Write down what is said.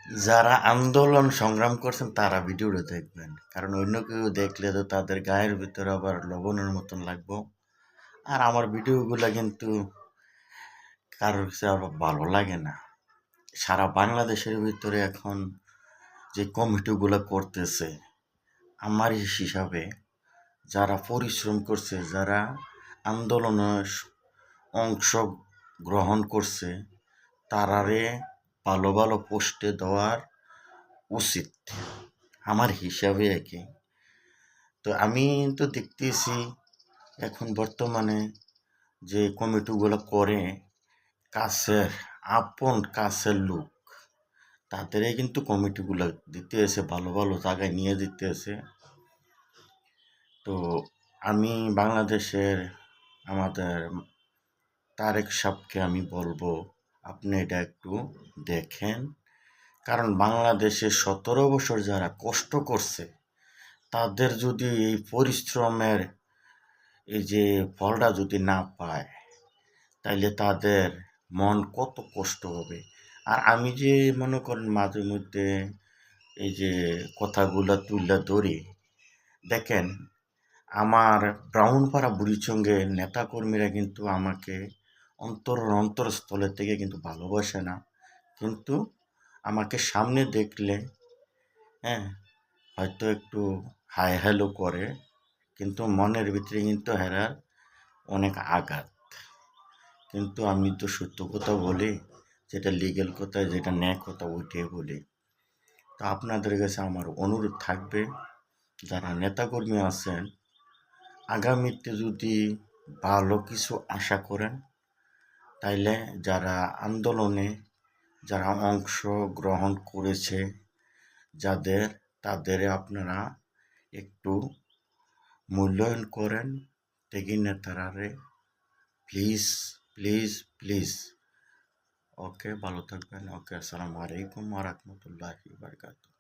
যারা আন্দোলন সংগ্রাম করছেন তারা ভিডিওটা দেখবেন, কারণ অন্য কেউ দেখলে তো তাদের গায়ের ভিতরে আবার লবণের মতন লাগবো। আর আমার ভিডিওগুলো কিন্তু কারোর কাছে আবার ভালো লাগে না। সারা বাংলাদেশের ভিতরে এখন যে কমিটিগুলো করতেছে, আমার হিসাবে যারা পরিশ্রম করছে, যারা আন্দোলনে অংশ গ্রহণ করছে, তারারে ভালো ভালো পোস্টে দেওয়ার উচিত আমার হিসাবে একে। তো আমি তো দেখতেছি এখন বর্তমানে যে কমিটিগুলো করে, কাছের কাছের লোক তাদেরই কিন্তু কমিটিগুলো দিতে এসে ভালো ভালো জায়গায় নিয়ে দিতে এসে। তো আমি বাংলাদেশের আমাদের তারেক সাহেবকে আমি বলবো, আপনি এটা একটু দেখেন। কারণ বাংলাদেশে 17 বছর যারা কষ্ট করছে, তাদের যদি এই পরিশ্রমের এই যে ফলটা যদি না পায়, তাইলে তাদের মন কত কষ্ট হবে। আর আমি যে মনে করেন মাঝে মধ্যে এই যে কথাগুলা তুলে ধরি, দেখেন আমার ব্রাহ্মণপাড়া বুড়িচঙ্গে নেতাকর্মীরা কিন্তু আমাকে অন্তরস্থলের থেকে কিন্তু ভালোবাসে না, কিন্তু আমাকে সামনে দেখলে হ্যাঁ হয়তো একটু হাই হ্যালো করে, কিন্তু মনের ভিতরে কিন্তু হেরার অনেক আঘাত। কিন্তু আমি তো সত্য কথা বলি, যেটা লিগ্যাল কথা, যেটা ন্যায় কথা, ওইটাই বলি। তো আপনাদের কাছে আমার অনুরোধ থাকবে, যারা নেতাকর্মী আছেন, আগামীতে যদি ভালো কিছু আশা করেন, তাইলে যারা আন্দোলনে যারা অংশগ্রহণ করেছে, তাদের আপনারা একটু মূল্যায়ন করেন। দেখি নেতারারে প্লিজ, প্লিজ, প্লিজ। ওকে, ভালো থাকবেন। ওকে, আসসালামু আলাইকুম ওয়া রাহমাতুল্লাহি ওয়া বারাকাতুহু।